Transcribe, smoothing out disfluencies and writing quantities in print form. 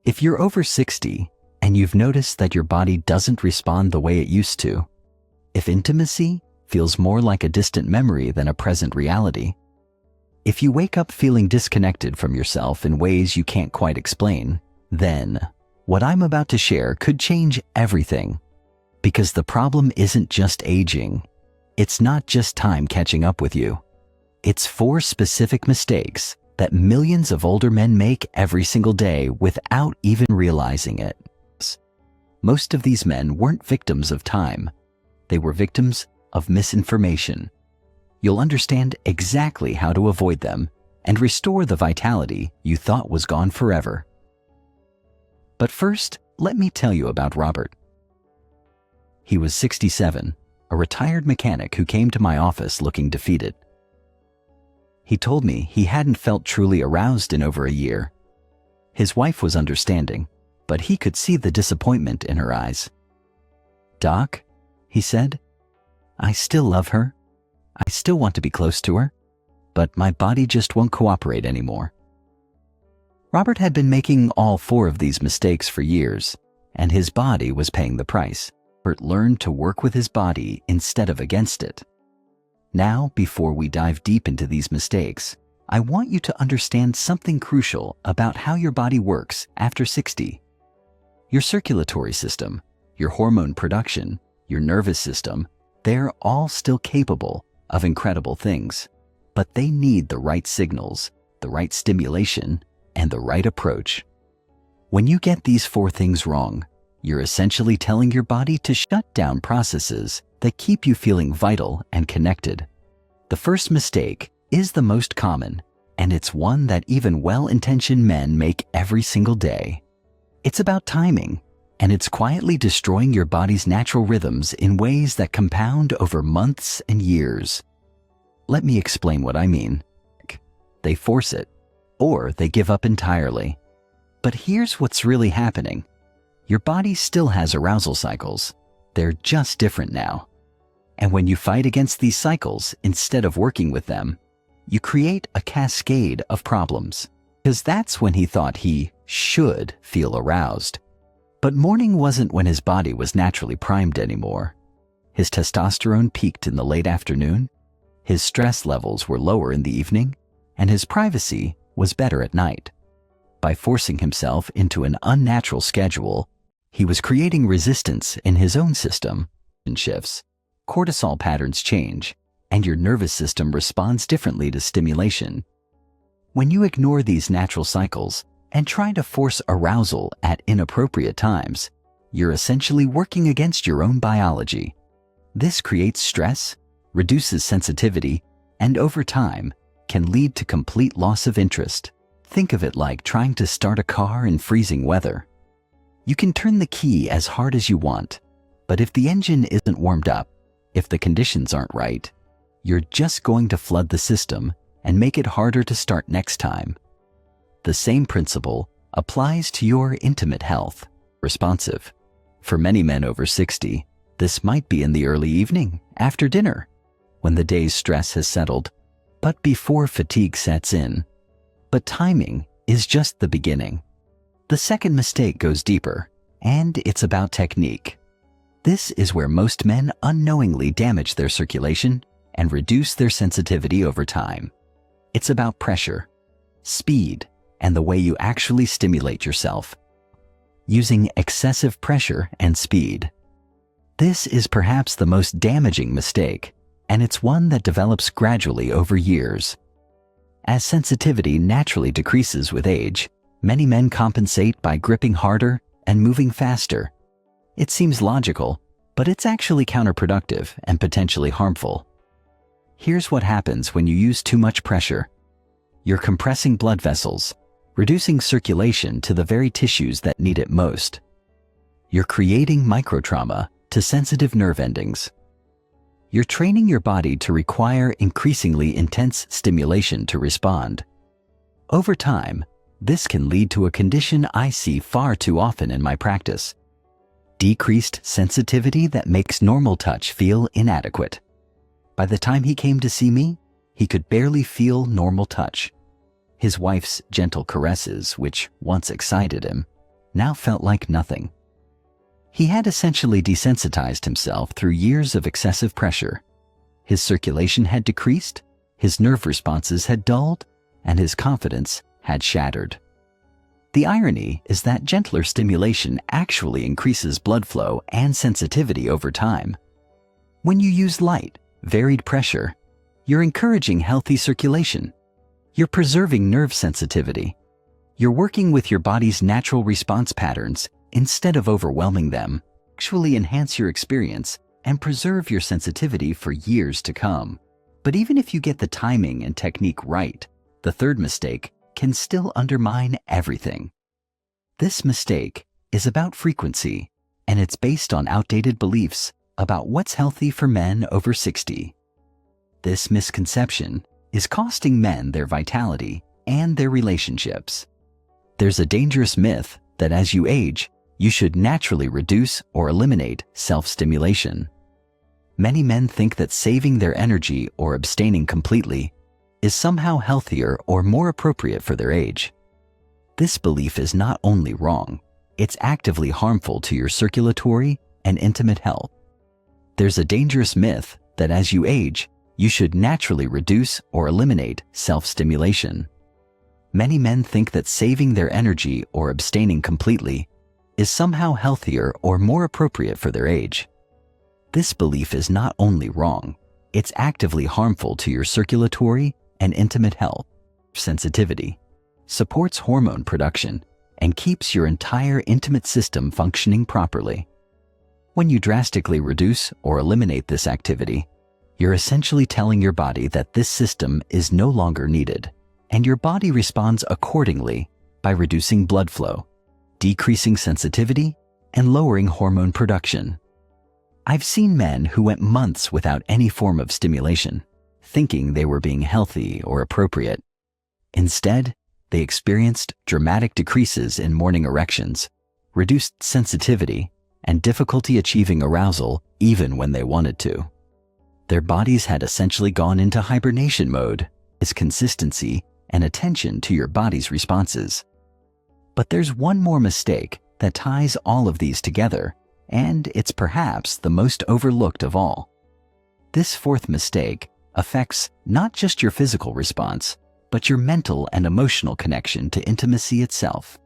If you're over 60 and you've noticed that your body doesn't respond the way it used to, if intimacy feels more like a distant memory than a present reality, if you wake up feeling disconnected from yourself in ways you can't quite explain, then what I'm about to share could change everything. Because the problem isn't just aging. It's not just time catching up with you. It's 4 specific mistakes that millions of older men make every single day without even realizing it. Most of these men weren't victims of time. They were victims of misinformation. You'll understand exactly how to avoid them and restore the vitality you thought was gone forever. But first, let me tell you about Robert. He was 67, a retired mechanic who came to my office looking defeated. He told me he hadn't felt truly aroused in over a year. His wife was understanding, but he could see the disappointment in her eyes. "Doc," he said, "I still love her. I still want to be close to her, but my body just won't cooperate anymore." Robert had been making all 4 of these mistakes for years, and his body was paying the price. Robert learned to work with his body instead of against it. Now, before we dive deep into these mistakes, I want you to understand something crucial about how your body works after 60. Your circulatory system, your hormone production, your nervous system, they're all still capable of incredible things, but they need the right signals, the right stimulation, and the right approach. When you get these 4 things wrong, you're essentially telling your body to shut down processes that keep you feeling vital and connected. The first mistake is the most common, and it's one that even well-intentioned men make every single day. It's about timing, and it's quietly destroying your body's natural rhythms in ways that compound over months and years. Let me explain what I mean. They force it, or they give up entirely. But here's what's really happening. Your body still has arousal cycles. They're just different now. And when you fight against these cycles instead of working with them, you create a cascade of problems. Because that's when he thought he should feel aroused. But morning wasn't when his body was naturally primed anymore. His testosterone peaked in the late afternoon, his stress levels were lower in the evening, and his privacy was better at night. By forcing himself into an unnatural schedule, he was creating resistance in his own system. And shifts, cortisol patterns change, and your nervous system responds differently to stimulation. When you ignore these natural cycles and try to force arousal at inappropriate times, you're essentially working against your own biology. This creates stress, reduces sensitivity, and over time can lead to complete loss of interest. Think of it like trying to start a car in freezing weather. You can turn the key as hard as you want, but if the engine isn't warmed up, if the conditions aren't right, you're just going to flood the system and make it harder to start next time. The same principle applies to your intimate health. Responsive. For many men over 60, this might be in the early evening, after dinner, when the day's stress has settled, but before fatigue sets in. But timing is just the beginning. The second mistake goes deeper, and it's about technique. This is where most men unknowingly damage their circulation and reduce their sensitivity over time. It's about pressure, speed, and the way you actually stimulate yourself. Using excessive pressure and speed. This is perhaps the most damaging mistake, and it's one that develops gradually over years. As sensitivity naturally decreases with age, many men compensate by gripping harder and moving faster. It seems logical, but it's actually counterproductive and potentially harmful. Here's what happens when you use too much pressure. You're compressing blood vessels, reducing circulation to the very tissues that need it most. You're creating microtrauma to sensitive nerve endings. You're training your body to require increasingly intense stimulation to respond. Over time, this can lead to a condition I see far too often in my practice. Decreased sensitivity that makes normal touch feel inadequate. By the time he came to see me, he could barely feel normal touch. His wife's gentle caresses, which once excited him, now felt like nothing. He had essentially desensitized himself through years of excessive pressure. His circulation had decreased, his nerve responses had dulled, and his confidence had shattered. The irony is that gentler stimulation actually increases blood flow and sensitivity over time. When you use light, varied pressure, you're encouraging healthy circulation. You're preserving nerve sensitivity. You're working with your body's natural response patterns instead of overwhelming them. Actually enhance your experience and preserve your sensitivity for years to come. But even if you get the timing and technique right, the third mistake can still undermine everything. This mistake is about frequency, and it's based on outdated beliefs about what's healthy for men over 60. This misconception is costing men their vitality and their relationships. There's a dangerous myth that as you age, you should naturally reduce or eliminate self-stimulation. Many men think that saving their energy or abstaining completely is somehow healthier or more appropriate for their age. This belief is not only wrong, it's actively harmful to your circulatory and intimate health. There's a dangerous myth that as you age, you should naturally reduce or eliminate self-stimulation. Many men think that saving their energy or abstaining completely is somehow healthier or more appropriate for their age. This belief is not only wrong, it's actively harmful to your circulatory and intimate health. Sensitivity supports hormone production and keeps your entire intimate system functioning properly. When you drastically reduce or eliminate this activity, you're essentially telling your body that this system is no longer needed, and your body responds accordingly by reducing blood flow, decreasing sensitivity, and lowering hormone production. I've seen men who went months without any form of stimulation, thinking they were being healthy or appropriate. Instead, they experienced dramatic decreases in morning erections, reduced sensitivity, and difficulty achieving arousal even when they wanted to. Their bodies had essentially gone into hibernation mode. It's consistency and attention to your body's responses. But there's one more mistake that ties all of these together, and it's perhaps the most overlooked of all. This fourth mistake affects not just your physical response, but your mental and emotional connection to intimacy itself.